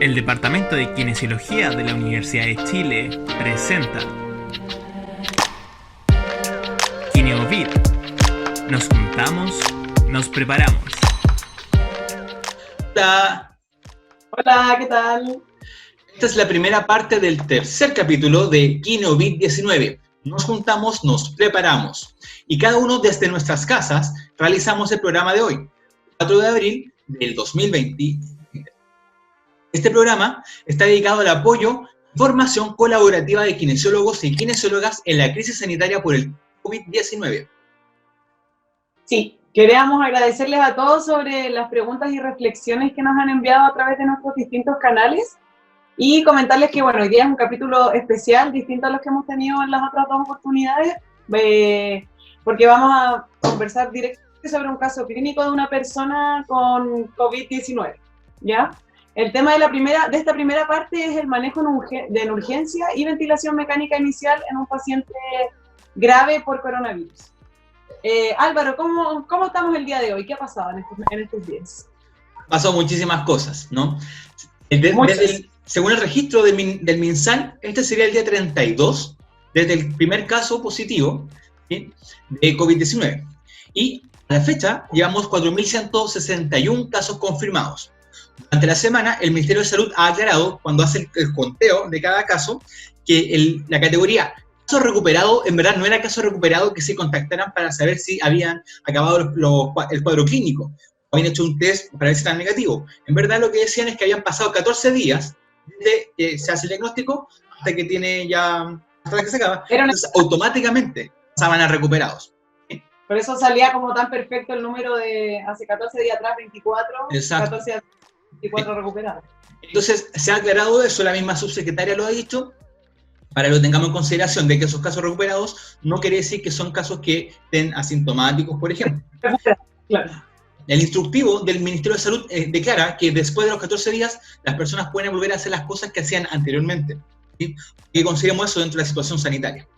El Departamento de Kinesiología de la Universidad de Chile presenta KineoVid. Nos juntamos, nos preparamos. Hola. Hola, ¿qué tal? Esta es la primera parte del tercer capítulo de KineoVid 19. Nos juntamos, nos preparamos. Y cada uno desde nuestras casas realizamos el programa de hoy, 4 de abril del 2020. Este programa está dedicado al apoyo y formación colaborativa de kinesiólogos y kinesiólogas en la crisis sanitaria por el COVID-19. Sí, queríamos agradecerles a todos sobre las preguntas y reflexiones que nos han enviado a través de nuestros distintos canales y comentarles que, bueno, hoy día es un capítulo especial, distinto a los que hemos tenido en las otras dos oportunidades, porque vamos a conversar directamente sobre un caso clínico de una persona con COVID-19, ¿ya? El tema de esta primera parte es el manejo en urgencia y ventilación mecánica inicial en un paciente grave por coronavirus. Álvaro, ¿cómo estamos el día de hoy? ¿Qué ha pasado en estos días? Pasó muchísimas cosas, ¿no? Según el registro del MinSal, este sería el día 32 desde el primer caso positivo, ¿sí?, de COVID-19. Y a la fecha llevamos 4.161 casos confirmados. Durante la semana, el Ministerio de Salud ha aclarado, cuando hace el conteo de cada caso, que la categoría caso recuperado, en verdad no era caso recuperado que se contactaran para saber si habían acabado el cuadro clínico, o habían hecho un test para ver si estaban negativo. En verdad lo que decían es que habían pasado 14 días desde que se hace el diagnóstico hasta que se acaba. Entonces, automáticamente pasaban a recuperados. Por eso salía como tan perfecto el número de hace 14 días atrás, 24, Exacto. 14 días atrás, 24 recuperados. Entonces, se ha aclarado eso, la misma subsecretaria lo ha dicho, para que lo tengamos en consideración, de que esos casos recuperados no quiere decir que son casos que estén asintomáticos, por ejemplo. Claro. El instructivo del Ministerio de Salud declara que después de los 14 días las personas pueden volver a hacer las cosas que hacían anteriormente, ¿sí? Que consideremos eso dentro de la situación sanitaria.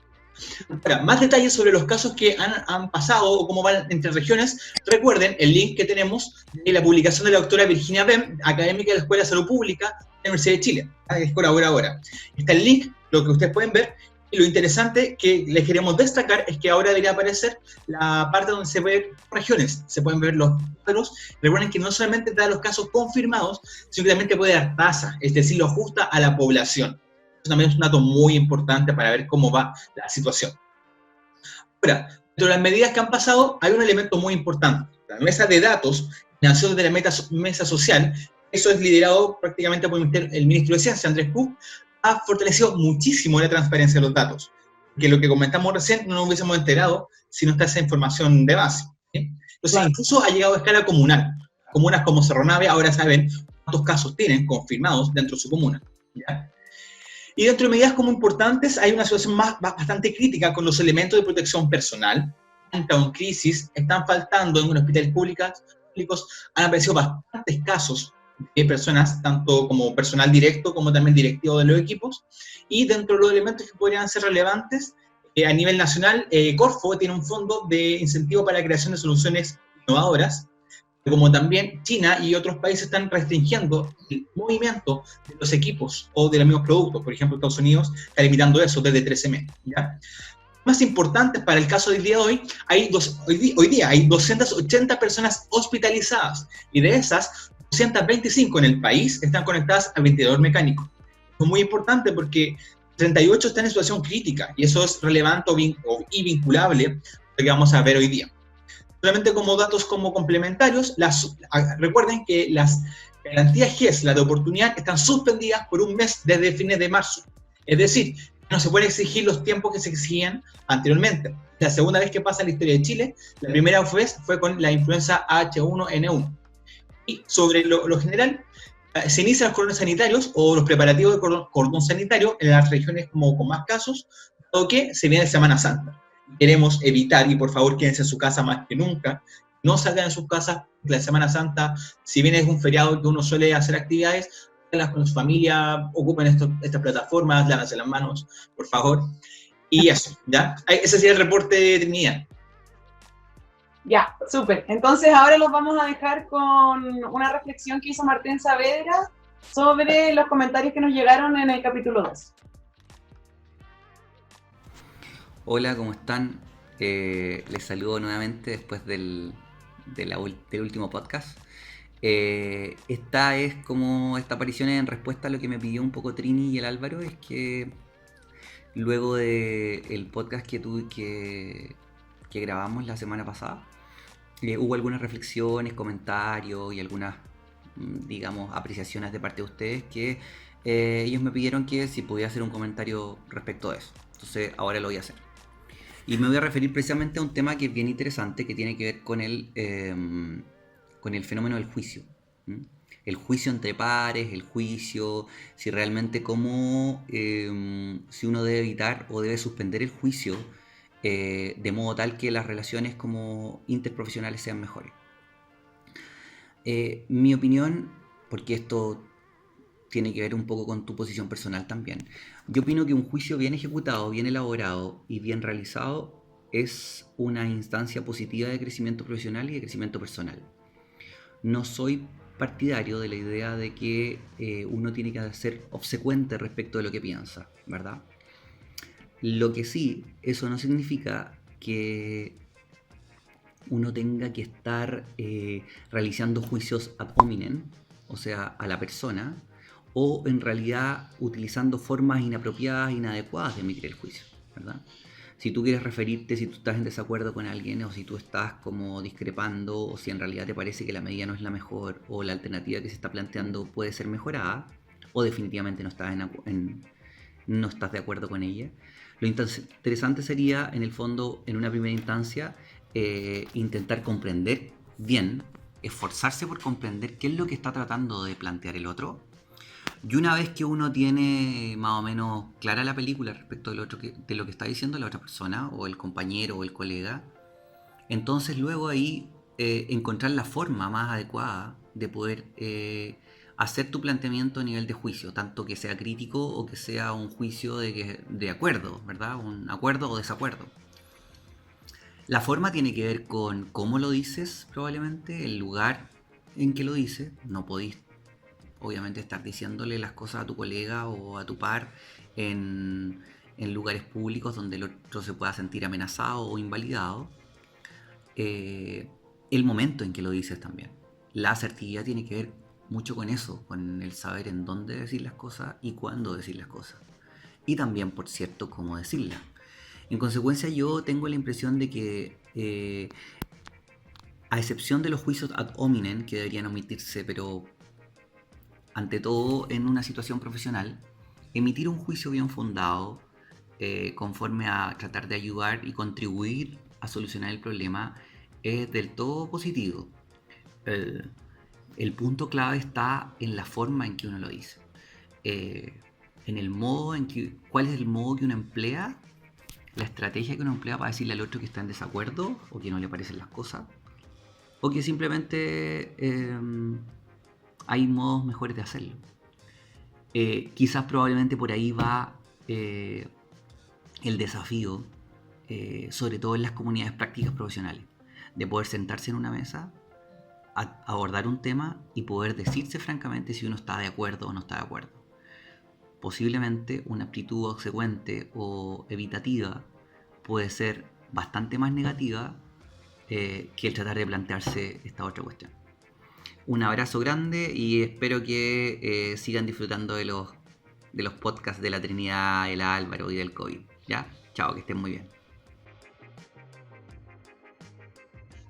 Ahora, más detalles sobre los casos que han pasado o cómo van entre regiones. Recuerden el link que tenemos de la publicación de la doctora Virginia Bem, académica de la Escuela de Salud Pública de la Universidad de Chile, que es colaboradora. Está el link, lo que ustedes pueden ver, y lo interesante que les queremos destacar es que ahora debería aparecer la parte donde se ven regiones, se pueden ver los cuadros. Recuerden que no solamente da los casos confirmados, sino que también te puede dar tasa, es decir, lo ajusta a la población. Eso también es un dato muy importante para ver cómo va la situación. Ahora, dentro de las medidas que han pasado, hay un elemento muy importante. La mesa de datos nació de la mesa social. Eso es liderado prácticamente por el ministro de Ciencia, Andrés Puz. Ha fortalecido muchísimo la transparencia de los datos, que lo que comentamos recién no nos hubiésemos enterado si no está esa información de base, ¿sí? Entonces, claro, incluso ha llegado a escala comunal. Comunas como Cerro Navia ahora saben cuántos casos tienen confirmados dentro de su comuna, ¿ya? Y dentro de medidas como importantes hay una situación bastante crítica con los elementos de protección personal. Han estado en crisis, están faltando en hospitales públicos, han aparecido bastantes casos de personas, tanto como personal directo como también directivo de los equipos, y dentro de los elementos que podrían ser relevantes, a nivel nacional, Corfo tiene un fondo de incentivo para la creación de soluciones innovadoras, como también China y otros países están restringiendo el movimiento de los equipos o de los mismos productos. Por ejemplo, Estados Unidos está limitando eso desde 13 meses, ¿ya? Más importantes para el caso del día de hoy, hoy día hay 280 personas hospitalizadas, y de esas, 225 en el país están conectadas al ventilador mecánico. Eso es muy importante porque 38 están en situación crítica, y eso es relevante y vinculable a lo que vamos a ver hoy día. Solamente como datos como complementarios, recuerden que las garantías GES, la de oportunidad, están suspendidas por un mes desde fines de marzo. Es decir, no se pueden exigir los tiempos que se exigían anteriormente. La segunda vez que pasa en la historia de Chile, la primera vez fue con la influenza H1N1. Y sobre lo general, se inician los cordones sanitarios o los preparativos de cordón sanitario en las regiones con más casos, dado que se viene Semana Santa. Queremos evitar, y por favor quédense en su casa más que nunca, no salgan de sus casas. La Semana Santa, si bien es un feriado que uno suele hacer actividades, con su familia, ocupen estas plataformas, lávense las manos, por favor. Y eso, ¿ya? Ese sería el reporte de Trinidad. Ya, súper. Entonces ahora los vamos a dejar con una reflexión que hizo Martín Saavedra sobre los comentarios que nos llegaron en el capítulo 2. Hola, ¿cómo están? Les saludo nuevamente después del último podcast. Esta aparición en respuesta a lo que me pidió un poco Trini y el Álvaro, es que luego del podcast que grabamos la semana pasada, hubo algunas reflexiones, comentarios y algunas, digamos, apreciaciones de parte de ustedes que ellos me pidieron que si podía hacer un comentario respecto a eso. Entonces ahora lo voy a hacer. Y me voy a referir precisamente a un tema que es bien interesante, que tiene que ver con el fenómeno del juicio. El juicio entre pares, el juicio, si realmente si uno debe evitar o debe suspender el juicio de modo tal que las relaciones como interprofesionales sean mejores. Mi opinión, porque esto tiene que ver un poco con tu posición personal también. Yo opino que un juicio bien ejecutado, bien elaborado y bien realizado es una instancia positiva de crecimiento profesional y de crecimiento personal. No soy partidario de la idea de que uno tiene que ser obsecuente respecto de lo que piensa, ¿verdad? Lo que sí, eso no significa que uno tenga que estar realizando juicios ad hominem, o sea, a la persona, o en realidad utilizando formas inapropiadas, inadecuadas de emitir el juicio, ¿verdad? Si tú quieres referirte, si tú estás en desacuerdo con alguien, o si tú estás como discrepando, o si en realidad te parece que la medida no es la mejor, o la alternativa que se está planteando puede ser mejorada, o definitivamente no estás de acuerdo con ella, lo interesante sería, en el fondo, en una primera instancia, intentar comprender bien, esforzarse por comprender qué es lo que está tratando de plantear el otro. Y una vez que uno tiene más o menos clara la película respecto de lo que está diciendo la otra persona, o el compañero, o el colega, entonces luego ahí encontrar la forma más adecuada de poder hacer tu planteamiento a nivel de juicio, tanto que sea crítico o que sea un juicio de acuerdo, ¿verdad? Un acuerdo o desacuerdo. La forma tiene que ver con cómo lo dices, probablemente, el lugar en que lo dices. No podís obviamente estar diciéndole las cosas a tu colega o a tu par en lugares públicos donde el otro se pueda sentir amenazado o invalidado. El momento en que lo dices también. La asertividad tiene que ver mucho con eso, con el saber en dónde decir las cosas y cuándo decir las cosas. Y también, por cierto, cómo decirlas. En consecuencia, yo tengo la impresión de que, a excepción de los juicios ad hominem que deberían omitirse, pero ante todo en una situación profesional, emitir un juicio bien fundado, conforme a tratar de ayudar y contribuir a solucionar el problema, es del todo positivo. El punto clave está en la forma en que uno lo dice, en el modo cuál es el modo que uno emplea, la estrategia que uno emplea para decirle al otro que está en desacuerdo o que no le parecen las cosas, o que simplemente hay modos mejores de hacerlo. Quizás probablemente por ahí va el desafío, sobre todo en las comunidades prácticas profesionales, de poder sentarse en una mesa, abordar un tema y poder decirse francamente si uno está de acuerdo o no está de acuerdo. Posiblemente una actitud obsecuente o evitativa puede ser bastante más negativa que el tratar de plantearse esta otra cuestión. Un abrazo grande y espero que sigan disfrutando de los podcasts de la Trinidad, el Álvaro y del COVID. ¿Ya? Chao, que estén muy bien.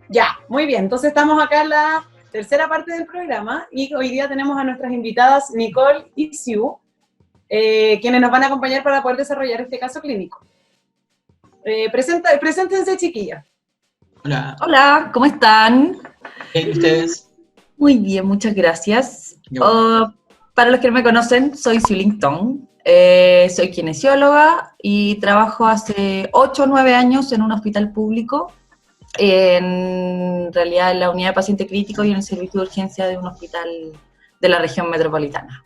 Ya, muy bien. Entonces estamos acá en la tercera parte del programa y hoy día tenemos a nuestras invitadas Nicole y Sue, quienes nos van a acompañar para poder desarrollar este caso clínico. Preséntense, chiquillas. Hola. Hola, ¿cómo están? ¿Y ustedes? Muy bien, muchas gracias. Para los que no me conocen, soy Sue Linton, soy kinesióloga y trabajo hace 8 o 9 años en un hospital público, en realidad en la unidad de paciente crítico y en el servicio de urgencia de un hospital de la región metropolitana.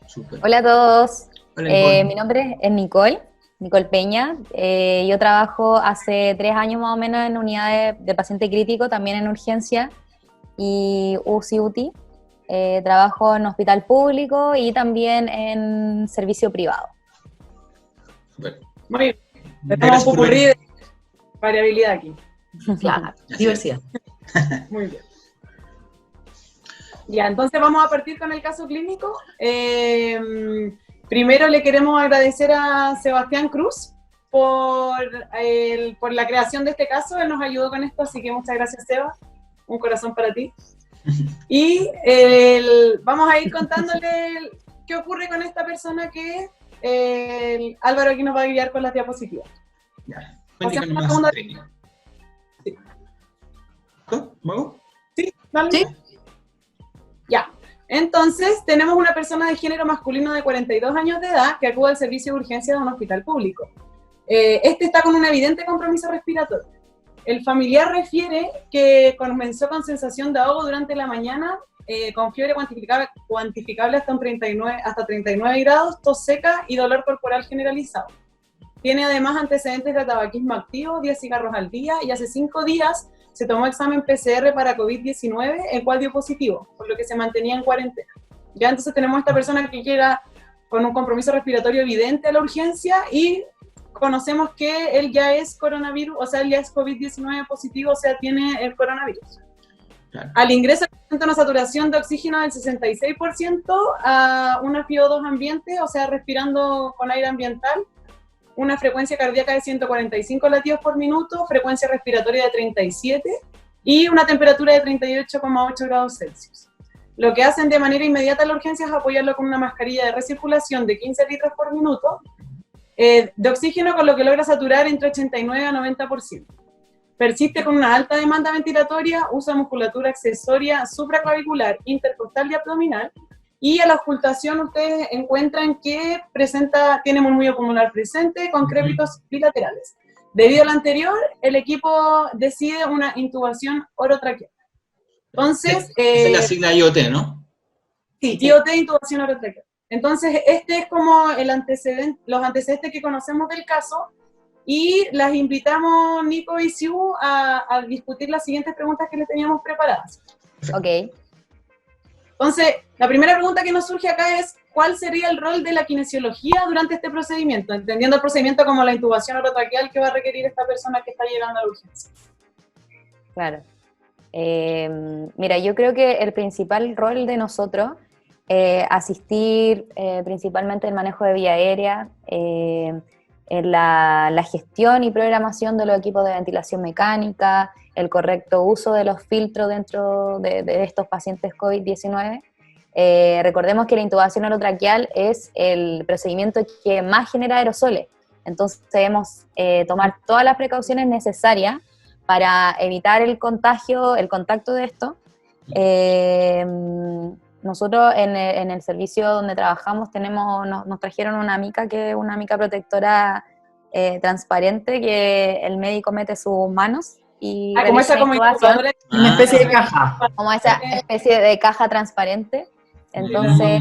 Super. Hola a todos, Hola, mi nombre es Nicole Peña. Yo trabajo hace 3 años más o menos en unidad de paciente crítico, también en urgencia y UCI UTI. trabajo en hospital público y también en servicio privado. Bueno, Muy bien. muchas Tenemos gracias un por popurrí venir. de variabilidad aquí. Claro, Así es. diversidad. Muy bien. Ya, entonces vamos a partir con el caso clínico. Primero le queremos agradecer a Sebastián Cruz por la creación de este caso. Él nos ayudó con esto, así que muchas gracias, Seba. Un corazón para ti. Y vamos a ir contándole qué ocurre con esta persona que Álvaro aquí nos va a guiar con las diapositivas. Ya. Pasemos Cuéntanos a la más segunda. técnica. ¿Cómo? ¿Muevo? ¿Sí? ¿Dale? Sí. Ya. Entonces, tenemos una persona de género masculino de 42 años de edad que acude al servicio de urgencia de un hospital público. Este está con un evidente compromiso respiratorio. El familiar refiere que comenzó con sensación de ahogo durante la mañana, con fiebre cuantificable hasta 39 grados, tos seca y dolor corporal generalizado. Tiene además antecedentes de tabaquismo activo, 10 cigarros al día, y hace 5 días se tomó examen PCR para COVID-19, el cual dio positivo, por lo que se mantenía en cuarentena. Ya entonces tenemos a esta persona que llega con un compromiso respiratorio evidente a la urgencia y conocemos que él ya es coronavirus, o sea, él ya es COVID-19 positivo, o sea, tiene el coronavirus. Claro. Al ingreso presenta una saturación de oxígeno del 66%, a una FiO2 ambiente, o sea, respirando con aire ambiental, una frecuencia cardíaca de 145 latidos por minuto, frecuencia respiratoria de 37 y una temperatura de 38,8 grados Celsius. Lo que hacen de manera inmediata a la urgencia es apoyarlo con una mascarilla de recirculación de 15 litros por minuto de oxígeno, con lo que logra saturar entre 89 a 90%. Persiste con una alta demanda ventilatoria, usa musculatura accesoria supraclavicular, intercostal y abdominal, y a la ocultación ustedes encuentran que tiene murmullo pulmonar presente con crépitos bilaterales. Debido a lo anterior, el equipo decide una intubación orotraqueal. Entonces, esa es la sigla IoT, ¿no? sí, IoT, intubación orotraqueal. Entonces, este es como los antecedentes que conocemos del caso, y las invitamos, Nico y Siu, a discutir las siguientes preguntas que les teníamos preparadas. Ok. Entonces, la primera pregunta que nos surge acá es, ¿cuál sería el rol de la kinesiología durante este procedimiento? Entendiendo el procedimiento como la intubación orotraqueal que va a requerir esta persona que está llegando a la urgencia. Claro. Mira, yo creo que el principal rol de nosotros, asistir principalmente en el manejo de vía aérea, en la gestión y programación de los equipos de ventilación mecánica, el correcto uso de los filtros dentro de estos pacientes COVID-19. Recordemos que la intubación orotraqueal es el procedimiento que más genera aerosoles, entonces debemos tomar todas las precauciones necesarias para evitar el contacto de esto. Nosotros en el servicio donde trabajamos nos trajeron una mica, que es una mica protectora transparente, que el médico mete sus manos y Como esa como intubación, Una especie de caja. como esa especie de caja transparente. Entonces,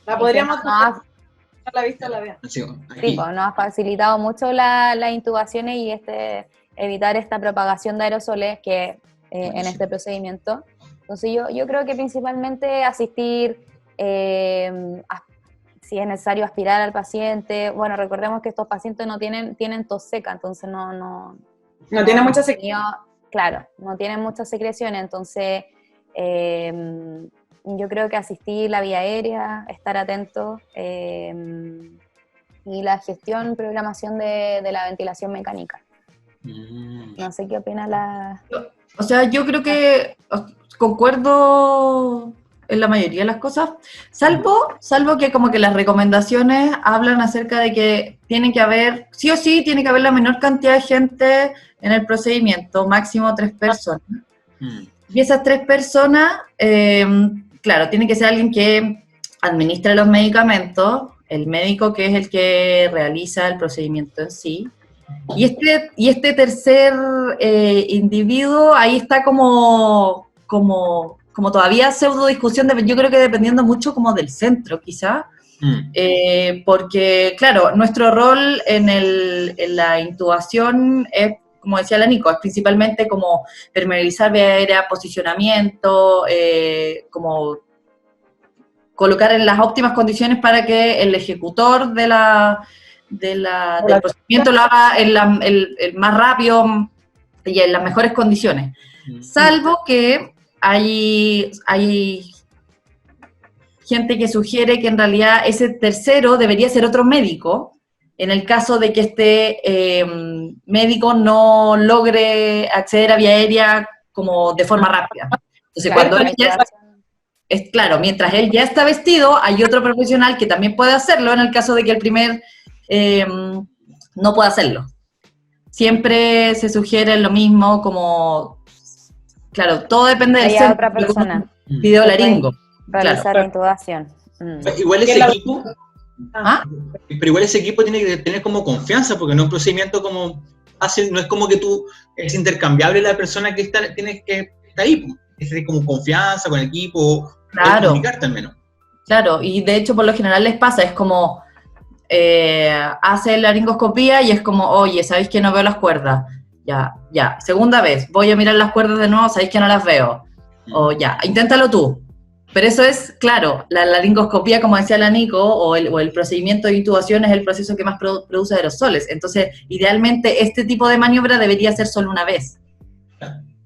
la podríamos nos ha, a la vista, la vean. Así, sí, pues, nos ha facilitado mucho las intubaciones y evitar esta propagación de aerosoles que en este procedimiento. Entonces yo creo que principalmente asistir, si es necesario aspirar al paciente. Bueno, recordemos que estos pacientes tienen tos seca, entonces no tienen mucha secreción. Claro, no tienen mucha secreción, entonces yo creo que asistir la vía aérea, estar atento, y la gestión, programación de la ventilación mecánica. No sé qué opina la... O sea, yo creo que concuerdo en la mayoría de las cosas, salvo que como que las recomendaciones hablan acerca de que tiene que haber, sí o sí, tiene que haber la menor cantidad de gente en el procedimiento, máximo 3 personas. Y esas 3 personas, claro, tiene que ser alguien que administre los medicamentos, el médico que es el que realiza el procedimiento en sí, y este tercer individuo, ahí está como todavía pseudo discusión, yo creo que dependiendo mucho como del centro, quizá, porque, claro, nuestro rol en la intubación es como decía la Nico, es principalmente como permeabilizar vía aérea, posicionamiento, como colocar en las óptimas condiciones para que el ejecutor del procedimiento lo haga el más rápido y en las mejores condiciones. Salvo que hay gente que sugiere que en realidad ese tercero debería ser otro médico, en el caso de que este médico no logre acceder a vía aérea como de forma rápida. Entonces, cuando él ya claro, mientras él ya está vestido, hay otro profesional que también puede hacerlo en el caso de que el primer no pueda hacerlo. Siempre se sugiere lo mismo, como, claro, todo depende del centro. Otra persona. Video laringo. Realizar la intubación. Igual ese equipo... Pero igual ese equipo tiene que tener como confianza, porque no es un procedimiento como fácil, no es como que tú, es intercambiable la persona que está ahí, es tener como confianza con el equipo, claro, comunicarte al menos. Claro, y de hecho por lo general les pasa, es como, hace la laringoscopía y es como, oye, ¿sabéis que no veo las cuerdas? Ya, segunda vez, voy a mirar las cuerdas de nuevo, ¿sabéis que no las veo? O ya, inténtalo tú. Pero eso es, claro, la laringoscopía, como decía la Nico, o el procedimiento de intubación es el proceso que más produce aerosoles. Entonces, idealmente, este tipo de maniobra debería ser solo una vez.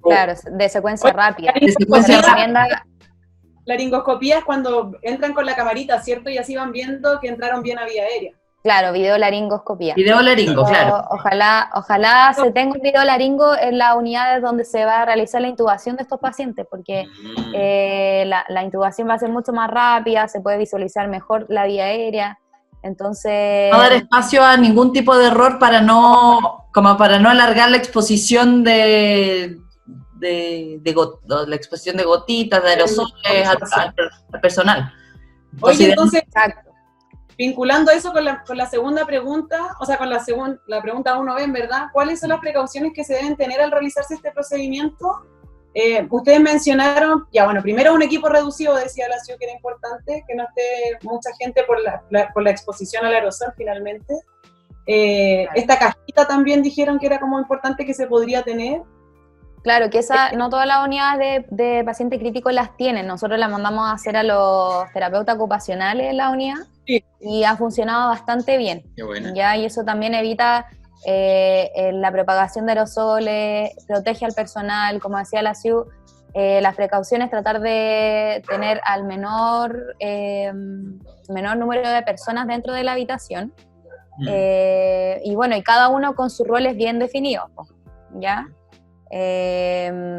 Claro, de secuencia rápida. De secuencia rápida. Laringoscopía es cuando entran con la camarita, ¿cierto? Y así van viendo que entraron bien a vía aérea. Claro, videolaringoscopía. Videolaringo, claro. Ojalá se tenga un videolaringo en las unidades donde se va a realizar la intubación de estos pacientes, porque la intubación va a ser mucho más rápida, se puede visualizar mejor la vía aérea, entonces... No dar espacio a ningún tipo de error para no alargar la exposición de la exposición de gotitas, de aerosoles al personal. Oye, entonces... Exacto. Vinculando eso con la segunda pregunta, o sea, con la pregunta 1B, en verdad, ¿cuáles son las precauciones que se deben tener al realizarse este procedimiento? Ustedes mencionaron, primero un equipo reducido, decía la CIU, que era importante, que no esté mucha gente por la exposición al aerosol finalmente. Esta cajita también dijeron que era como importante que se podría tener. Claro, que no todas las unidades de paciente crítico las tienen. Nosotros las mandamos a hacer a los terapeutas ocupacionales en la unidad, sí, y ha funcionado bastante bien. Qué buena. ¿Ya? Y eso también evita la propagación de aerosoles, protege al personal, como decía la CIU, las precauciones, tratar de tener al menor número de personas dentro de la habitación. Y bueno, y cada uno con sus roles bien definidos, ¿ya?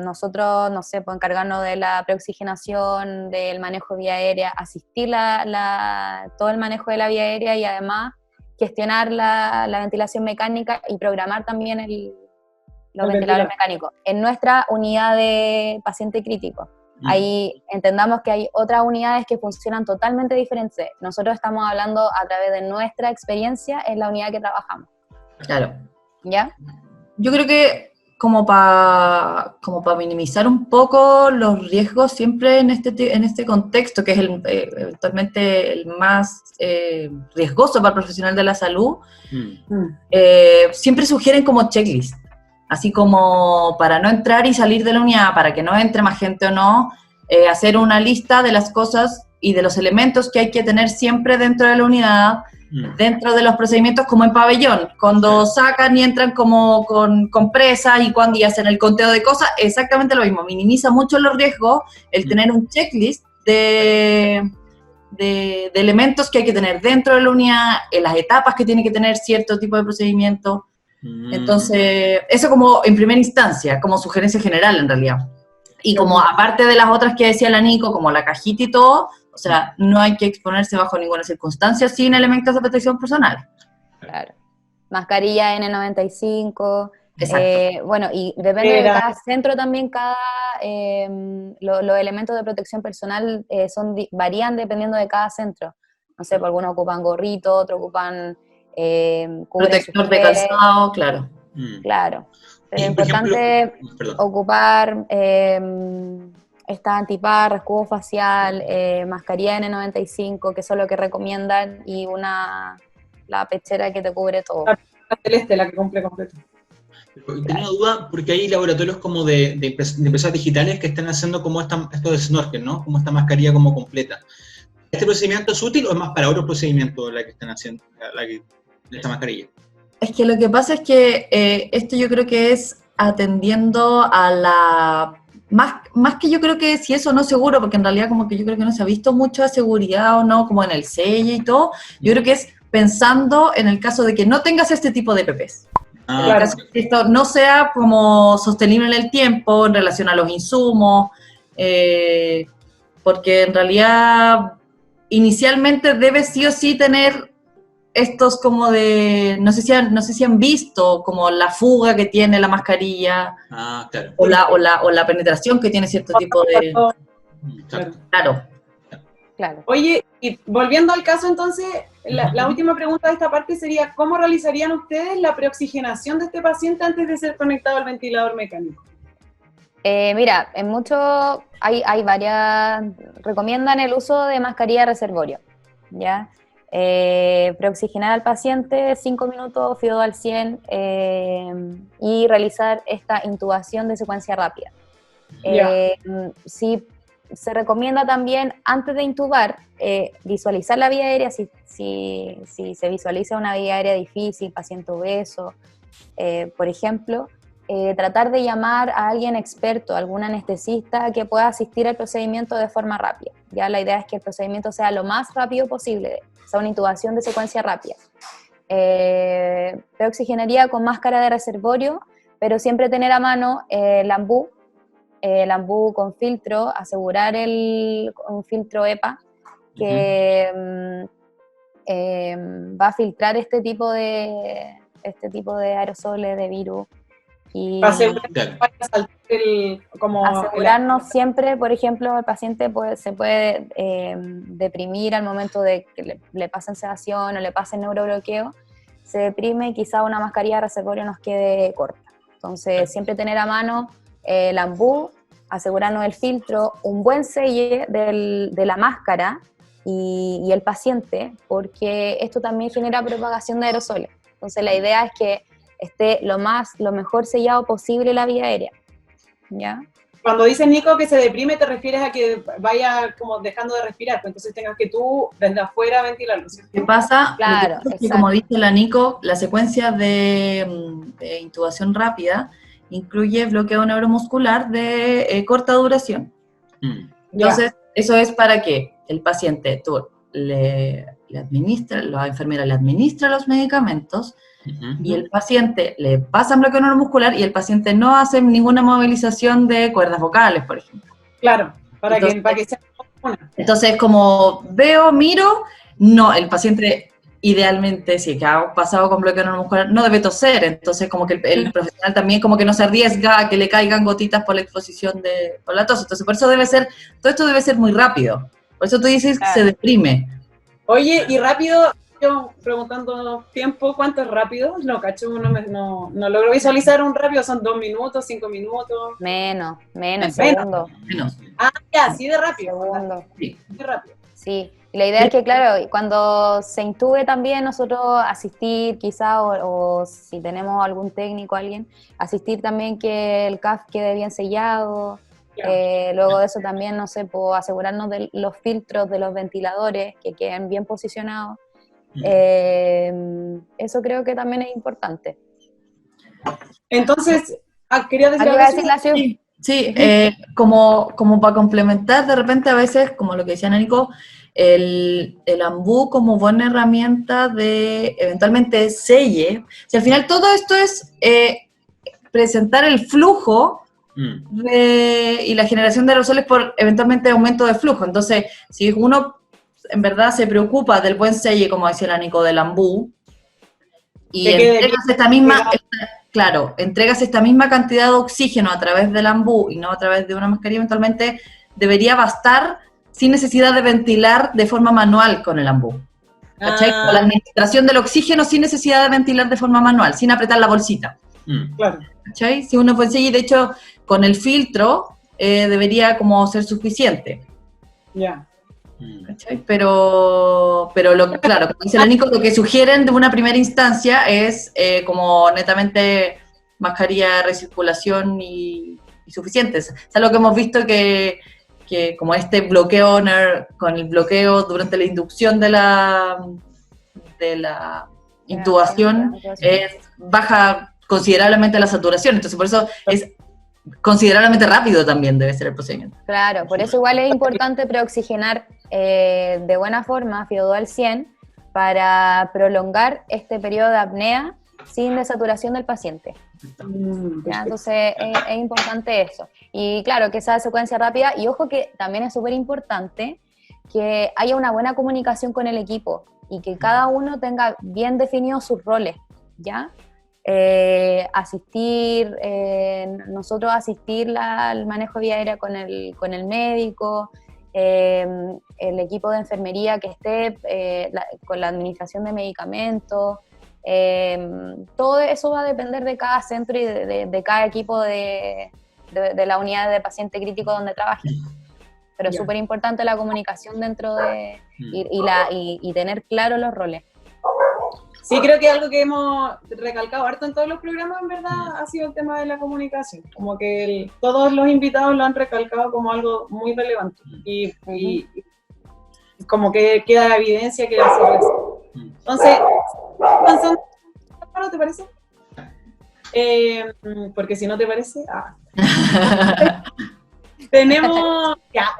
Nosotros, no sé, pues encargarnos de la preoxigenación, del manejo de vía aérea, asistir todo el manejo de la vía aérea y además gestionar la ventilación mecánica y programar también los ventiladores mecánicos. En nuestra unidad de paciente crítico, ahí entendamos que hay otras unidades que funcionan totalmente diferentes. Nosotros estamos hablando a través de nuestra experiencia en la unidad que trabajamos. Claro. ¿Ya? Yo creo que como para minimizar un poco los riesgos siempre en este contexto, que es eventualmente el más riesgoso para el profesional de la salud, siempre sugieren como checklist, así como para no entrar y salir de la unidad, para que no entre más gente o no, hacer una lista de las cosas y de los elementos que hay que tener siempre dentro de la unidad, dentro de los procedimientos como en pabellón, cuando sacan y entran como con presas y hacen el conteo de cosas, exactamente lo mismo, minimiza mucho los riesgos el tener un checklist de elementos que hay que tener dentro de la unidad, en las etapas que tiene que tener cierto tipo de procedimiento. Entonces, eso como en primera instancia, como sugerencia general en realidad. Y como aparte de las otras que decía la Nico, como la cajita y todo, o sea, no hay que exponerse bajo ninguna circunstancia sin elementos de protección personal. Claro. Mascarilla N95. Bueno, y depende de cada centro también, los elementos de protección personal varían dependiendo de cada centro. No sé, por algunos ocupan gorrito, otros ocupan protector de calzado, claro. Claro. Pero es importante ocupar esta antiparra, escudo facial, mascarilla N95, que eso es lo que recomiendan, y la pechera que te cubre todo. La celeste, la que cumple completo. Tenía una duda porque hay laboratorios como de empresas digitales que están haciendo como esto de snorkel, ¿no? Como esta mascarilla como completa. ¿Este procedimiento es útil o es más para otros procedimientos la que están haciendo esta mascarilla? Es que lo que pasa es que esto yo creo que es atendiendo a la... Más que yo creo que si eso no es seguro, porque en realidad como que yo creo que no se ha visto mucha seguridad o no, como en el sello y todo, yo creo que es pensando en el caso de que no tengas este tipo de PPs. En el caso de que esto no sea como sostenible en el tiempo en relación a los insumos, porque en realidad inicialmente debes sí o sí tener estos como de, no sé si han visto como la fuga que tiene la mascarilla, Claro. o la penetración que tiene cierto tipo de... Claro. Oye, y volviendo al caso entonces, la última pregunta de esta parte sería, ¿cómo realizarían ustedes la preoxigenación de este paciente antes de ser conectado al ventilador mecánico? Mira, en muchos, hay varias, recomiendan el uso de mascarilla de reservorio, ¿ya? Preoxigenar al paciente 5 minutos, FIO2 al 100, y realizar esta intubación de secuencia rápida. Si se recomienda también, antes de intubar, visualizar la vía aérea, si se visualiza una vía aérea difícil, paciente obeso, por ejemplo, tratar de llamar a alguien experto, algún anestesista que pueda asistir al procedimiento de forma rápida. Ya la idea es que el procedimiento sea lo más rápido posible, sea una intubación de secuencia rápida. Preoxigenaría con máscara de reservorio, pero siempre tener a mano el ambú con filtro, asegurar un filtro EPA que va a filtrar este tipo de aerosoles, de virus. Y asegurarnos siempre, por ejemplo, el paciente se puede deprimir al momento de que le pasen sedación o le pasen neurobloqueo, se deprime y quizá una mascarilla de reservorio nos quede corta. Entonces, siempre tener a mano el ambú, asegurarnos el filtro, un buen selle de la máscara y el paciente, porque esto también genera propagación de aerosoles. Entonces, la idea es que esté lo mejor sellado posible la vía aérea, ¿ya? Cuando dices, Nico, que se deprime, te refieres a que vaya como dejando de respirar, pues entonces tengas que tú desde afuera ventilarlo, ¿cierto? ¿Qué pasa? Claro, que como dice la Nico, la secuencia de intubación rápida incluye bloqueo neuromuscular de corta duración. Entonces, eso es para que el paciente, la enfermera le administra los medicamentos, y el paciente le pasa bloqueo neuromuscular y el paciente no hace ninguna movilización de cuerdas vocales, por ejemplo. Claro, para que sea una. Entonces, como miro, no, el paciente idealmente, si ha pasado con bloqueo neuromuscular, no debe toser, entonces como que el profesional también como que no se arriesga a que le caigan gotitas por la exposición por la tos, entonces por eso todo esto debe ser muy rápido, por eso tú dices que se deprime. Oye, y rápido, yo preguntando tiempo, ¿cuánto es rápido? No, cacho, no logro visualizar un rápido, son 2 minutos, 5 minutos. Menos, segundo. Menos. Ya, sí de rápido. Segundo. Sí. De rápido. Sí, y la idea es que, claro, cuando se intube también nosotros asistir quizá, o si tenemos algún técnico, asistir también que el CAF quede bien sellado. Luego de eso también, no sé, asegurarnos de los filtros de los ventiladores que queden bien posicionados. Eso creo que también es importante. Entonces, quería decir algo. Sí, como para complementar, de repente a veces, como lo que decía Nico, el ambú como buena herramienta de eventualmente selle. Si al final todo esto es presentar el flujo y la generación de aerosoles por eventualmente aumento de flujo. Entonces, si uno en verdad se preocupa del buen selle, como decía la Nico, del ambú, y entregas esta misma cantidad de oxígeno a través del ambú y no a través de una mascarilla, eventualmente debería bastar sin necesidad de ventilar de forma manual con el ambú. ¿Cachai? Con la administración del oxígeno sin necesidad de ventilar de forma manual, sin apretar la bolsita. Claro. ¿Cachai? Si uno puede seguir, de hecho, con el filtro debería como ser suficiente. Ya. ¿Cachai? Pero claro, como dice la Nico, lo que sugieren de una primera instancia es como netamente mascarilla de recirculación y suficientes. Es algo que hemos visto que como este bloqueo con el bloqueo durante la inducción de la intubación baja considerablemente la saturación, entonces por eso es considerablemente rápido también debe ser el procedimiento. Claro, por eso igual es importante preoxigenar de buena forma, FIO2 al 100, para prolongar este periodo de apnea sin desaturación del paciente. ¿Ya? Entonces es importante eso. Y claro, que esa secuencia rápida, y ojo que también es súper importante que haya una buena comunicación con el equipo y que cada uno tenga bien definidos sus roles, ¿ya? Nosotros asistir al manejo de vía aérea con el médico, el equipo de enfermería que esté con la administración de medicamentos, todo eso va a depender de cada centro y de cada equipo de la unidad de paciente crítico donde trabaje. Pero es súper importante la comunicación dentro de y tener claros los roles. Sí, creo que algo que hemos recalcado harto en todos los programas, en verdad, ha sido el tema de la comunicación. Como que todos los invitados lo han recalcado como algo muy relevante. Y como que queda la evidencia que va a ser así. Entonces, avanzando, ¿te parece? Porque si no te parece... Tenemos, ya,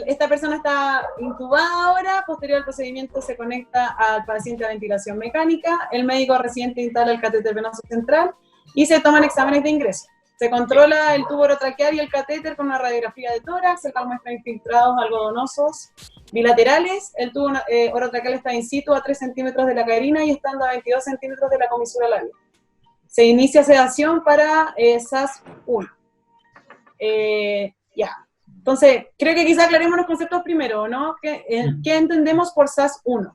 esta persona está intubada ahora, posterior al procedimiento se conecta al paciente a ventilación mecánica, el médico residente instala el catéter venoso central y se toman exámenes de ingreso. Se controla el tubo orotraqueal y el catéter con una radiografía de tórax, el cual muestra infiltrados algodonosos bilaterales, el tubo orotraqueal está in situ a 3 centímetros de la caderina y estando a 22 centímetros de la comisura labial. Se inicia sedación para SAS-1. Ya, entonces, creo que quizá aclaremos los conceptos primero, ¿no? ¿Qué entendemos por SAS-1?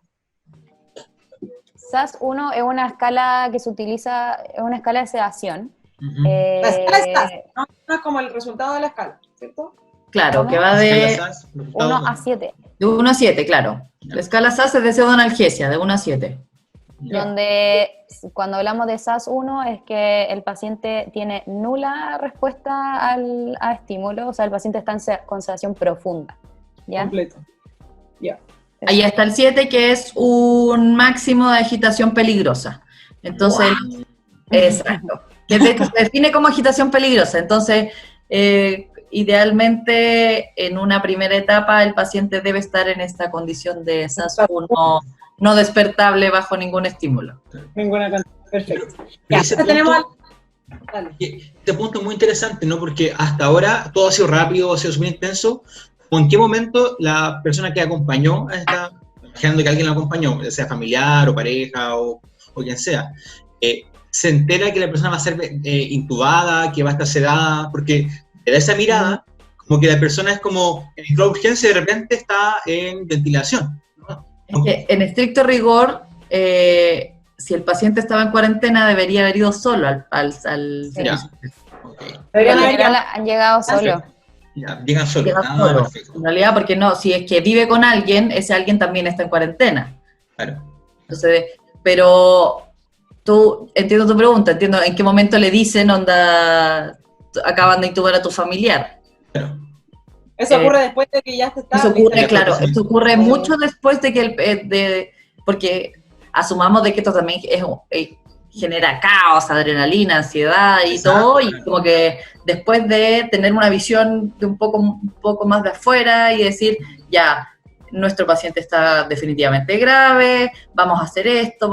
SAS-1 es una escala que se utiliza, es una escala de sedación. La escala es SAS, ¿no? No es como el resultado de la escala, ¿cierto? Claro, ¿Cómo? que va de 1 a 7. De 1 a 7, claro. La escala SAS es de pseudoanalgesia, de 1 a 7. Donde cuando hablamos de SAS-1 es que el paciente tiene nula respuesta a estímulo, o sea, el paciente está con sedación profunda. ¿Ya? Completo. Ya. Ahí está el 7, que es un máximo de agitación peligrosa. Entonces, exacto. Que se define como agitación peligrosa. Entonces, idealmente, en una primera etapa, el paciente debe estar en esta condición de SAS-1 no despertable bajo ningún estímulo. Ninguna cantidad. Perfecto. Ya, tenemos... Este punto es muy interesante, ¿no? Porque hasta ahora todo ha sido rápido, ha sido súper intenso. ¿O en qué momento la persona que acompañó, imaginando que alguien la acompañó, sea familiar o pareja o quien sea, se entera que la persona va a ser intubada, que va a estar sedada? Porque de esa mirada, como que la persona es como, en la urgencia de repente está en ventilación, ¿no? Es que en estricto rigor, si el paciente estaba en cuarentena, debería haber ido solo al servicio. Okay. Han llegado solo. Ya, llegan solo. Solo. En realidad, porque no, si es que vive con alguien, ese alguien también está en cuarentena. Claro. Entonces, pero entiendo tu pregunta, entiendo en qué momento le dicen, acaban de intubar a tu familiar. Claro. Eso ocurre después de que ya se está... Eso ocurre, claro, eso ocurre mucho después de que porque asumamos de que esto también genera caos, adrenalina, ansiedad y todo, y como que después de tener una visión de un poco más de afuera y decir, ya, nuestro paciente está definitivamente grave, vamos a hacer esto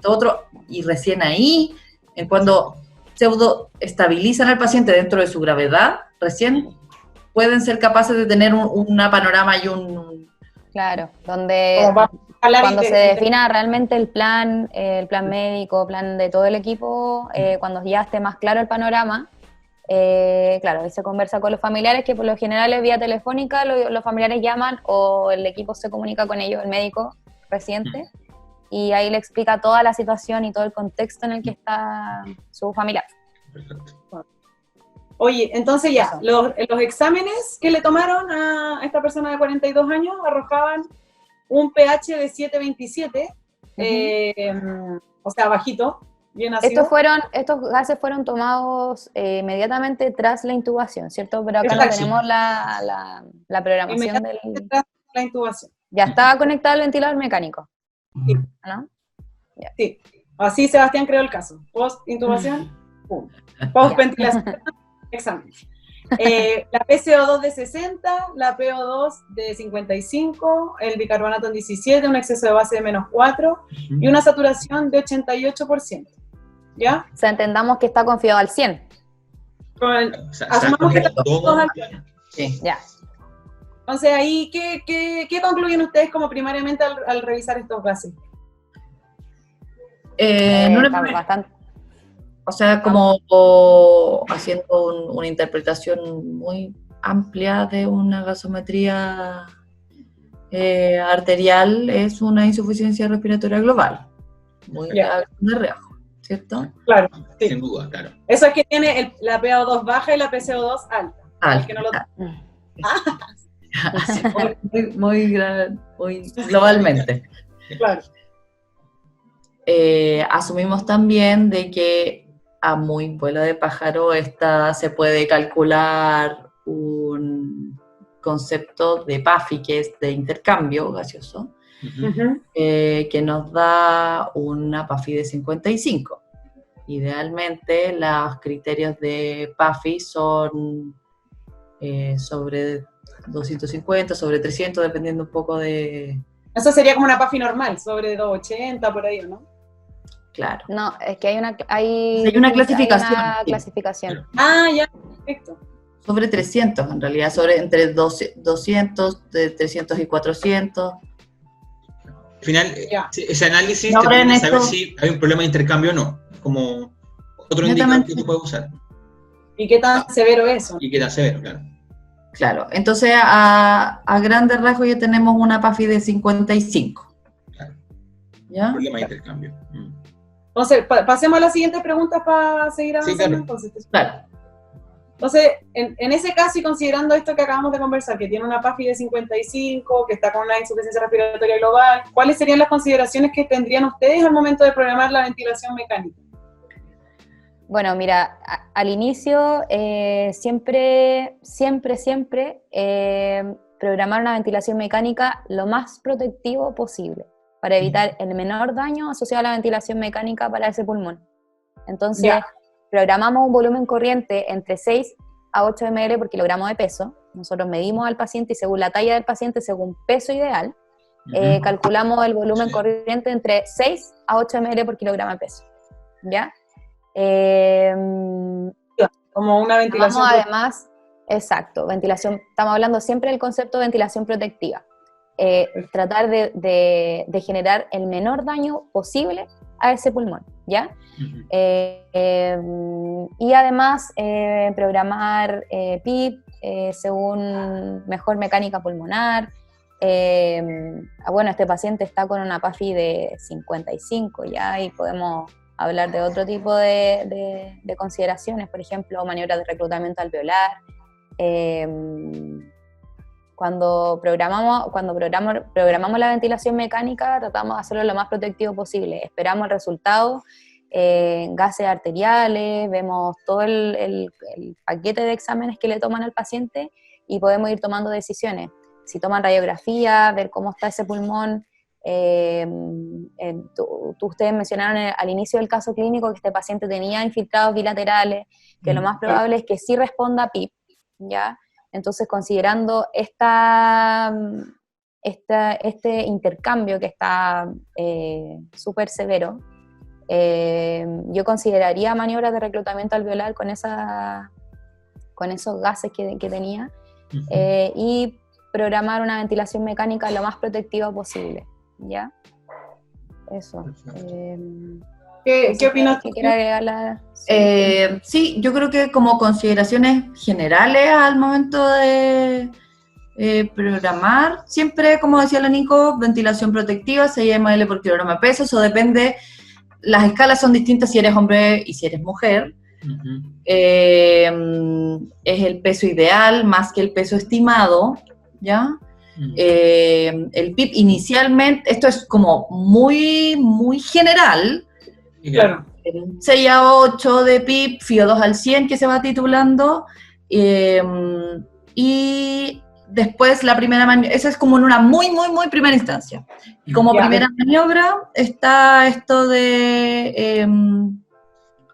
otro, y recién ahí, en cuando pseudo estabilizan al paciente dentro de su gravedad, recién pueden ser capaces de tener una panorama y un... Claro, donde cuando se defina realmente el plan médico, plan de todo el equipo, cuando ya esté más claro el panorama, claro, ahí se conversa con los familiares, que por lo general es vía telefónica, los familiares llaman o el equipo se comunica con ellos, el médico residente, y ahí le explica toda la situación y todo el contexto en el que está su familiar. Perfecto. Oye, entonces ya, los exámenes que le tomaron a esta persona de 42 años arrojaban un pH de 7.27, o sea, bajito, bien nacido. Estos gases fueron tomados inmediatamente tras la intubación, ¿cierto? Pero acá no Exacto. tenemos la programación del... Inmediatamente tras la intubación. Ya estaba conectado al ventilador mecánico, Sí. ¿no? Sí, así Sebastián creó el caso. Post-intubación, pum. Post-ventilación, examen. La PCO2 de 60, la PO2 de 55, el bicarbonato en 17, un exceso de base de -4 y una saturación de 88%. ¿Ya? O sea, entendamos que está confiado al 100. Asumamos que está todo. Sí. Ya. Entonces ahí, ¿qué concluyen ustedes como primariamente al revisar estos gases? No Está bastante... O sea, como haciendo una interpretación muy amplia de una gasometría arterial, es una insuficiencia respiratoria global, muy Ya. de reojo, ¿cierto? Claro, sí. Sin duda, claro. Eso es que tiene la PO2 baja y la PCO2 alta. El que no lo... muy globalmente. Claro. Asumimos también de que a muy vuelo de pájaro se puede calcular un concepto de PAFI, que es de intercambio gaseoso, que nos da una PAFI de 55. Idealmente los criterios de PAFI son sobre 250, sobre 300, dependiendo un poco de... Eso sería como una PAFI normal, sobre 280 por ahí, ¿no? Claro. No, es que hay una clasificación. Hay una clasificación. Ah, ya, perfecto. Sobre 300, en realidad, entre 200, de 300 y 400. Al final, Ya. ese análisis No, te permite en saber esto- si hay un problema de intercambio o no, como otro indicador que tú puedes usar. ¿Y qué tan severo es eso? Y queda severo, claro. Claro, entonces a grandes rasgos ya tenemos una PAFI de 55. Claro. ¿Ya? Problema de intercambio. Entonces, pasemos a las siguientes preguntas para seguir avanzando. Sí, claro. Claro. Entonces, en ese caso, y considerando esto que acabamos de conversar, que tiene una PAFI de 55, que está con una insuficiencia respiratoria global, ¿cuáles serían las consideraciones que tendrían ustedes al momento de programar la ventilación mecánica? Bueno, mira, al inicio siempre programar una ventilación mecánica lo más protectivo posible para evitar el menor daño asociado a la ventilación mecánica para ese pulmón. Entonces, Ya. programamos un volumen corriente entre 6 a 8 ml por kilogramo de peso. Nosotros medimos al paciente y según la talla del paciente, según peso ideal, calculamos el volumen corriente entre 6 a 8 ml por kilogramo de peso. ¿Ya? Como una ventilación. Vamos además, exacto, ventilación, estamos hablando siempre del concepto de ventilación protectiva. Tratar de generar el menor daño posible a ese pulmón, ¿ya? Y además programar PIP según mejor mecánica pulmonar. Bueno, este paciente está con una PAFI de 55 ya, y podemos hablar de otro tipo de consideraciones, por ejemplo, maniobras de reclutamiento alveolar. Cuando programamos la ventilación mecánica, tratamos de hacerlo lo más protectivo posible. Esperamos el resultado, gases arteriales, vemos todo el paquete de exámenes que le toman al paciente y podemos ir tomando decisiones. Si toman radiografía, ver cómo está ese pulmón. Ustedes mencionaron al inicio del caso clínico que este paciente tenía infiltrados bilaterales, que lo más probable es que sí responda a PIP, ¿ya? Entonces, considerando este intercambio que está súper severo, yo consideraría maniobras de reclutamiento alveolar con esos gases que tenía, y programar una ventilación mecánica lo más protectiva posible, ¿ya? Eso. ¿Qué opinas? ¿Qué quiere agregar Sí, yo creo que como consideraciones generales al momento de programar, siempre, como decía la Nico, ventilación protectiva, 6 ml por kilogramo de peso, eso depende, las escalas son distintas si eres hombre y si eres mujer. Es el peso ideal más que el peso estimado, ¿ya? El PIP inicialmente, esto es como muy, muy general, Claro. el 6 a 8 de PIB, FIO 2 al 100 que se va titulando, y después la primera maniobra, esa es como en una muy primera instancia. Y como Ya. primera maniobra está esto de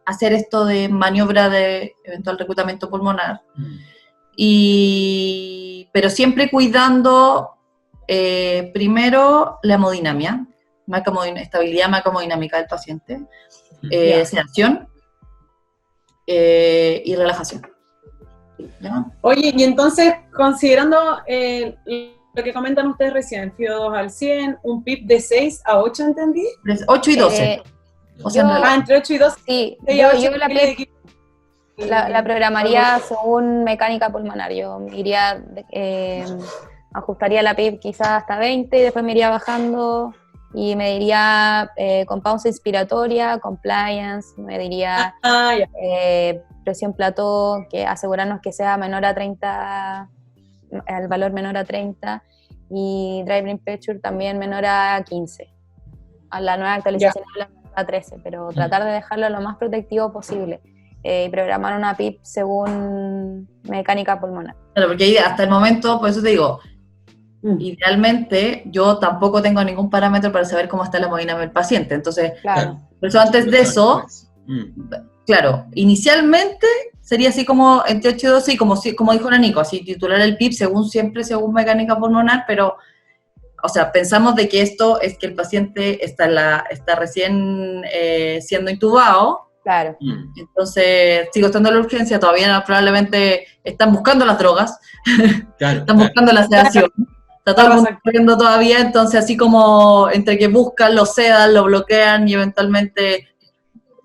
hacer esto de maniobra de eventual reclutamiento pulmonar, pero siempre cuidando primero la hemodinamia, estabilidad macromodinámica del paciente, sedación y relajación. ¿Ya? Oye, y entonces, considerando lo que comentan ustedes recién, FIO 2 al 100, un PIB de 6 a 8, ¿entendí? 8 y 12. O sea, yo- Entre 8 y 12. Sí, 6 a 8, yo la PIB la programaría según mecánica pulmonar. Yo iría, ajustaría la PIB quizás hasta 20 y después me iría bajando y me diría con pausa inspiratoria, compliance, me diría ya. presión plató, que asegurarnos que sea menor a 30, el valor menor a 30, y driving pressure también menor a 15. A la nueva actualización habla a 13, pero tratar de dejarlo lo más protectivo posible. Y programar una PIP según mecánica pulmonar. Claro, porque ahí hasta el momento, por eso te digo, idealmente yo tampoco tengo ningún parámetro para saber cómo está la hemodinamia del paciente. Entonces, Claro. por eso antes de eso, claro, inicialmente sería así como entre 8 y 12, y como dijo la Nico, así titular el PIP según mecánica pulmonar, pero, o sea, pensamos de que esto es que el paciente está recién siendo intubado. Claro. Entonces, sigo estando en la urgencia, todavía probablemente están buscando las drogas, están buscando la sedación, está todo el mundo corriendo todavía, entonces así como entre que buscan, lo sedan, lo bloquean y eventualmente,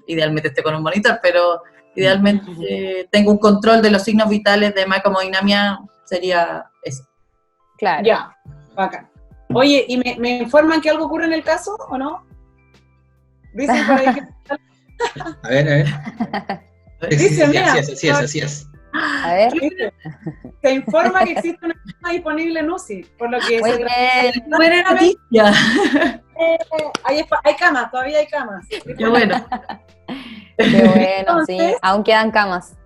idealmente esté con un monitor, pero idealmente tengo un control de los signos vitales de macromodinamia, sería eso. Claro. Ya, bacán. Oye, ¿y me informan que algo ocurre en el caso o no? Dicen por ahí que... A ver. Dice, mira, Así es. A ver. Se informa que existe una cama disponible en UCI, por lo que Muy bien. Buena noticia. Hay camas, todavía hay camas. Qué bueno. Qué bueno, Entonces, sí. Aún quedan camas.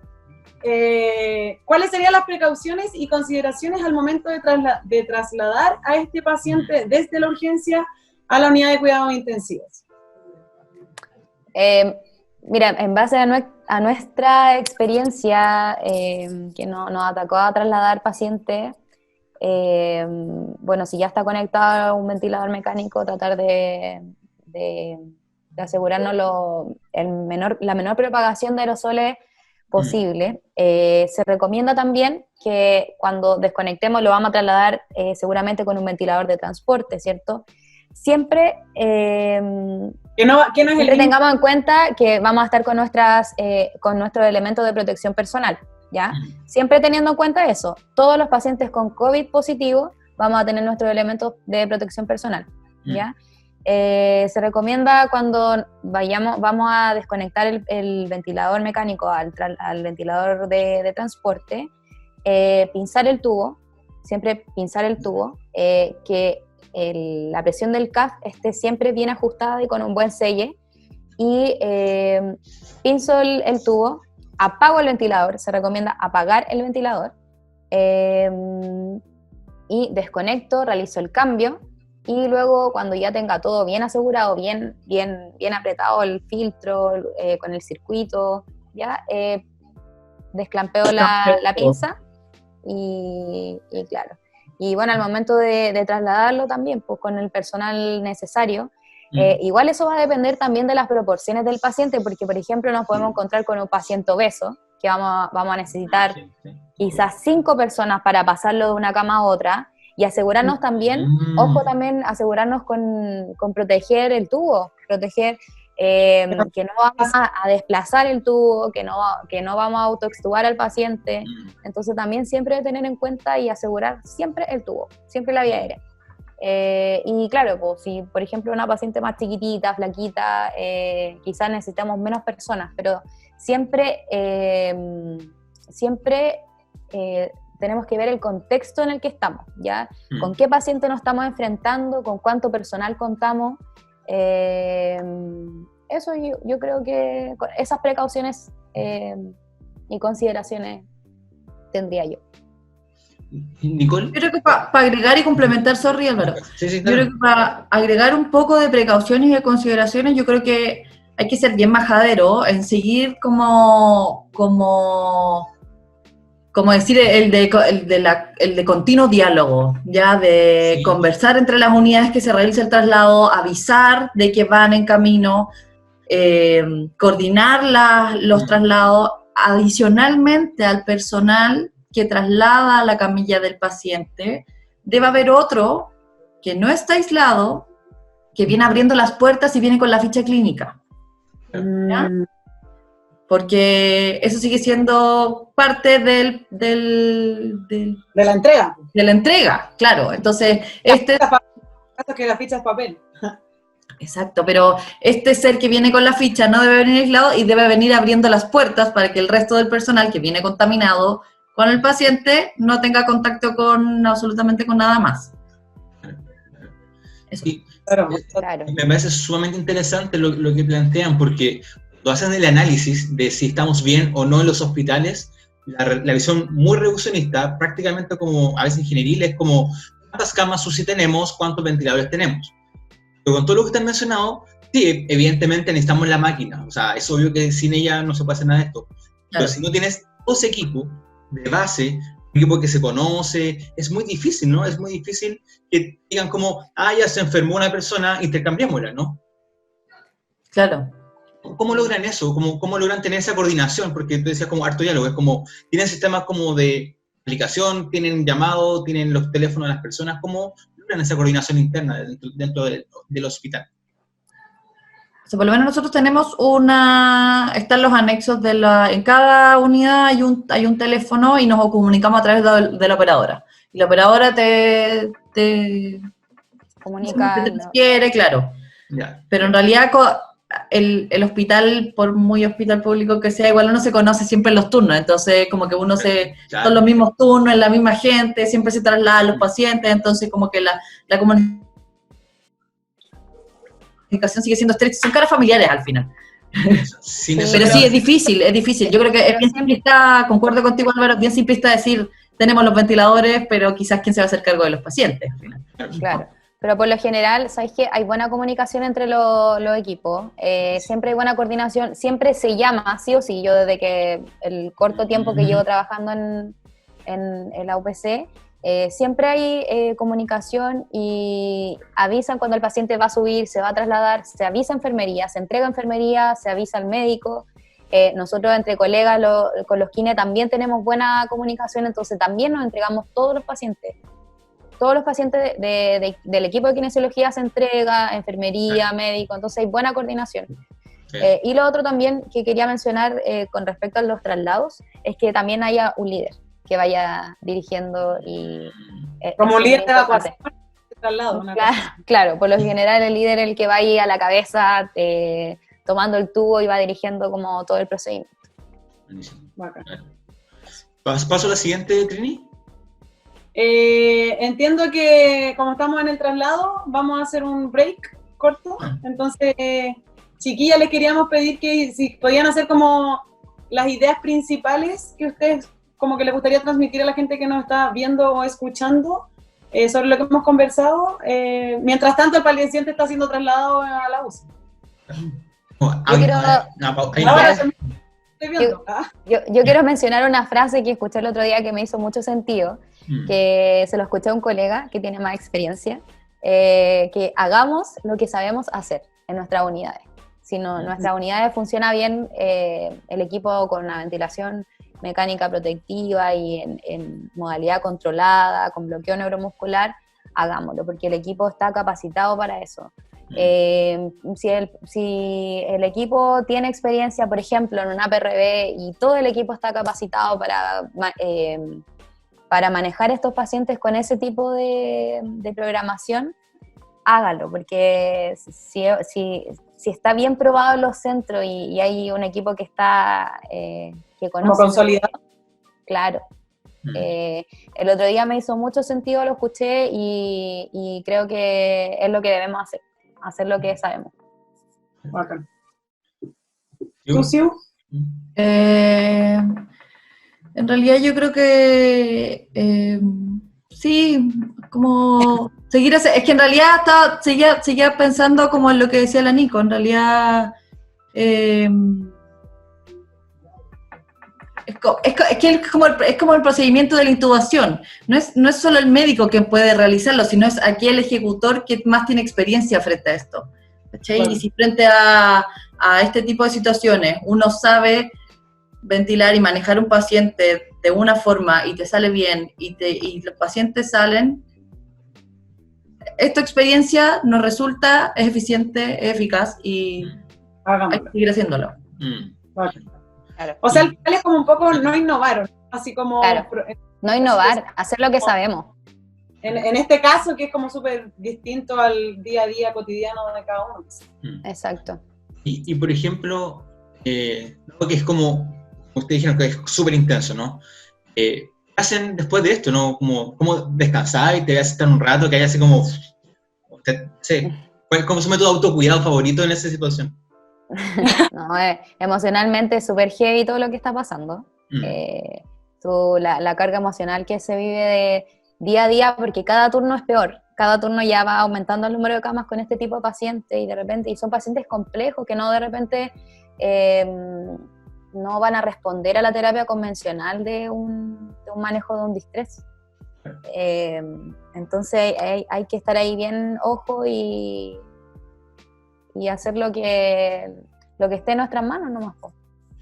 ¿Cuáles serían las precauciones y consideraciones al momento de trasladar a este paciente desde la urgencia a la unidad de cuidados intensivos? Mira, en base a nuestra experiencia que nos atacó a trasladar paciente, bueno, si ya está conectado a un ventilador mecánico, tratar de asegurarnos la menor propagación de aerosoles posible. Se recomienda también que cuando desconectemos lo vamos a trasladar seguramente con un ventilador de transporte, ¿cierto? Siempre siempre tengamos en cuenta que vamos a estar con nuestros elementos de protección personal, ¿ya? Siempre teniendo en cuenta eso, todos los pacientes con COVID positivo vamos a tener nuestros elementos de protección personal, ¿ya? Se recomienda cuando vamos a desconectar el ventilador mecánico al ventilador de transporte, pinzar el tubo, siempre pinzar el tubo, que la presión del CAF esté siempre bien ajustada y con un buen selle, y pinzo el tubo, apago el ventilador, se recomienda apagar el ventilador, y desconecto, realizo el cambio, y luego cuando ya tenga todo bien asegurado, bien apretado el filtro con el circuito, ya desclampeo la pinza y claro. Y bueno, al momento de trasladarlo también, pues con el personal necesario, igual eso va a depender también de las proporciones del paciente, porque por ejemplo nos podemos encontrar con un paciente obeso, que vamos a necesitar quizás 5 personas para pasarlo de una cama a otra, y asegurarnos también, ojo también, asegurarnos con proteger el tubo, proteger que no vamos a desplazar el tubo, que no vamos a autoextubar al paciente. Entonces también siempre tener en cuenta y asegurar siempre el tubo, siempre la vía aérea. Y claro, pues, si por ejemplo una paciente más chiquitita, flaquita, quizás necesitamos menos personas, pero siempre tenemos que ver el contexto en el que estamos, ¿ya? Con qué paciente nos estamos enfrentando, con cuánto personal contamos, eso yo creo que con esas precauciones y consideraciones tendría yo. Nicole. Yo creo que para agregar y complementar, sorry Álvaro, Sí, sí, yo creo que para agregar un poco de precauciones y de consideraciones, yo creo que hay que ser bien majadero en seguir como decir, el de continuo diálogo, ya de Sí. conversar entre las unidades que se realiza el traslado, avisar de que van en camino, coordinar los traslados, adicionalmente al personal que traslada la camilla del paciente, debe haber otro que no está aislado, que viene abriendo las puertas y viene con la ficha clínica. ¿Ya? Porque eso sigue siendo parte de la entrega. de la entrega, claro. Entonces, Que la ficha es papel. exacto, pero este ser que viene con la ficha no debe venir aislado y debe venir abriendo las puertas para que el resto del personal que viene contaminado con el paciente no tenga contacto absolutamente con nada más. Eso. Sí, Claro. me parece sumamente interesante lo que plantean, porque cuando hacen el análisis de si estamos bien o no en los hospitales, la visión muy reduccionista, prácticamente como a veces ingenieril, es como cuántas camas UCI tenemos, cuántos ventiladores tenemos. Pero con todo lo que están mencionado, sí, evidentemente necesitamos la máquina, o sea, es obvio que sin ella no se puede hacer nada de esto. Claro. Pero si no tienes todo ese equipo de base, un equipo que se conoce, es muy difícil, ¿no? Es muy difícil que digan como, ya se enfermó una persona, intercambiémosla, ¿no? Claro. ¿Cómo logran eso? ¿Cómo logran tener esa coordinación? Porque tú decías como harto diálogo, es como, tienen sistemas como de aplicación, tienen llamado, tienen los teléfonos de las personas, ¿cómo logran esa coordinación interna dentro del hospital? O sea, por lo menos nosotros tenemos están los anexos en cada unidad hay un teléfono y nos comunicamos a través de la operadora. Y la operadora te comunica. Te quiere, claro. Ya. Pero en realidad el hospital, por muy hospital público que sea, igual uno se conoce siempre en los turnos, entonces como que uno son los mismos turnos, es la misma gente, siempre se trasladan los pacientes, entonces como que la comunicación sigue siendo estrecha, son caras familiares al final. Sí, pero sí, es difícil. Yo creo que es bien simplista, concuerdo contigo Álvaro, es bien simplista decir, tenemos los ventiladores, pero quizás quién se va a hacer cargo de los pacientes al final. Claro. Pero por lo general, ¿sabes qué? Hay buena comunicación entre los equipos, siempre hay buena coordinación, siempre se llama, sí o sí, yo desde que el corto tiempo que llevo trabajando en la UPC, siempre hay comunicación y avisan cuando el paciente va a subir, se va a trasladar, se avisa a enfermería, se entrega a enfermería, se avisa al médico. Nosotros entre colegas con los kine también tenemos buena comunicación, entonces también nos entregamos todos los pacientes. Todos los pacientes del equipo de kinesiología se entrega, enfermería, médico, entonces hay buena coordinación. Sí. Y lo otro también que quería mencionar con respecto a los traslados, es que también haya un líder que vaya dirigiendo y... como líder de evacuación de traslado. Claro, por lo general el líder es el que va ahí a la cabeza tomando el tubo y va dirigiendo como todo el procedimiento. ¿Paso a la siguiente, Trini? Entiendo que como estamos en el traslado, vamos a hacer un break corto, entonces chiquillas les queríamos pedir que si podían hacer como las ideas principales que ustedes como que les gustaría transmitir a la gente que nos está viendo o escuchando sobre lo que hemos conversado, mientras tanto el paciente está siendo trasladado a la UCI. Yo quiero mencionar una frase que escuché el otro día que me hizo mucho sentido, que se lo escuché a un colega que tiene más experiencia, que hagamos lo que sabemos hacer en nuestras unidades. Si nuestras unidades funciona bien, el equipo con una ventilación mecánica protectiva y en modalidad controlada, con bloqueo neuromuscular, hagámoslo, porque el equipo está capacitado para eso. Si el equipo tiene experiencia, por ejemplo, en una PRB y todo el equipo está capacitado para manejar estos pacientes con ese tipo de programación, hágalo, porque si está bien probado en los centros y hay un equipo que está que conoce... Como consolidado. Claro. El otro día me hizo mucho sentido, lo escuché y creo que es lo que debemos hacer lo que sabemos. Lucio. En realidad yo creo que sí, como seguir es que en realidad seguía pensando como en lo que decía la Nico, en realidad es como el procedimiento de la intubación, no es solo el médico quien puede realizarlo, sino es aquí el ejecutor que más tiene experiencia frente a esto, ¿cachai? Claro. Y si frente a este tipo de situaciones uno sabe ventilar y manejar un paciente de una forma y te sale bien y los pacientes salen, esta experiencia nos resulta, es eficiente, es eficaz y hay Hagámoslo. que seguir haciéndolo. Claro. O sea, al final es como un poco no innovaron, así como Claro. No innovar, hacer lo que sabemos. en este caso que es como súper distinto al día a día cotidiano de cada uno. Exacto. Y por ejemplo, algo que es como ustedes dijeron que es súper intenso, ¿no? ¿Qué hacen después de esto, no? ¿Cómo descansar y te vas a estar un rato, que haya así como... Sí, ¿cuál es su método de autocuidado favorito en esa situación? No, emocionalmente es súper heavy todo lo que está pasando. La carga emocional que se vive de día a día, porque cada turno es peor. Cada turno ya va aumentando el número de camas con este tipo de pacientes y de repente, y son pacientes complejos que no de repente no van a responder a la terapia convencional de un manejo de un distrés. Entonces hay que estar ahí bien ojo y hacer lo que esté en nuestras manos nomás,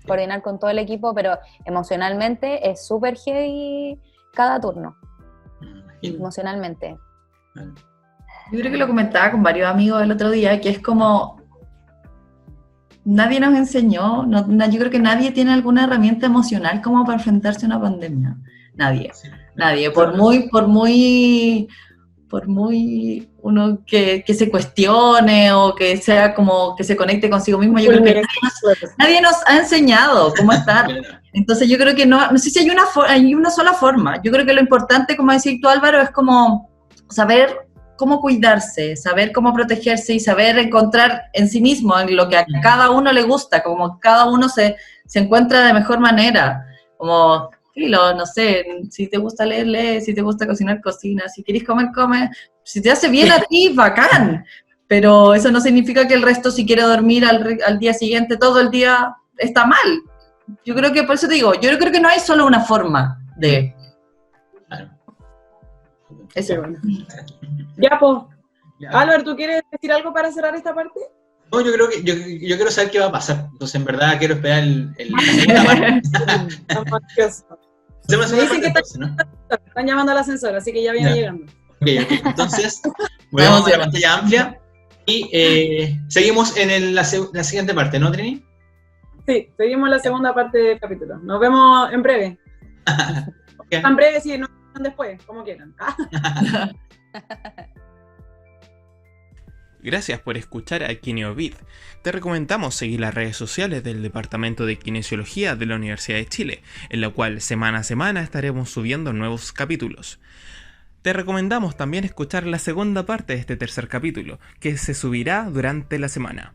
coordinar con todo el equipo, pero emocionalmente es súper heavy cada turno, emocionalmente. Yo creo que lo comentaba con varios amigos el otro día, que es como nadie nos enseñó, yo creo que nadie tiene alguna herramienta emocional como para enfrentarse a una pandemia, nadie, por muy uno que se cuestione o que sea como que se conecte consigo mismo, yo creo que nadie nos ha enseñado cómo estar. Entonces yo creo que no sé si hay una sola forma. Yo creo que lo importante, como decís tú, Álvaro, es como saber cómo cuidarse, saber cómo protegerse y saber encontrar en sí mismo en lo que a cada uno le gusta, como cada uno se encuentra de mejor manera, como... no sé, si te gusta leer, lee, si te gusta cocinar, cocina, si querés comer, come, si te hace bien a ti, bacán, pero eso no significa que el resto, si quiere dormir al día siguiente, todo el día, está mal. Yo creo que, por eso te digo, yo creo que no hay solo una forma de... Eso. Ya, pues, Álvaro, ¿tú quieres decir algo para cerrar esta parte? No, yo creo que yo quiero saber qué va a pasar. Entonces, en verdad, quiero esperar la segunda parte. Me dicen que están llamando al ascensor, así que ya viene llegando. Ok. Entonces, volvemos a la pantalla amplia y seguimos en la siguiente parte, ¿no, Trini? Sí, seguimos la segunda parte del capítulo. Nos vemos en breve. Okay. En breve, sí, nos vemos después, como quieran. Gracias por escuchar a KinioBit. Te recomendamos seguir las redes sociales del Departamento de Kinesiología de la Universidad de Chile, en la cual semana a semana estaremos subiendo nuevos capítulos. Te recomendamos también escuchar la segunda parte de este tercer capítulo, que se subirá durante la semana.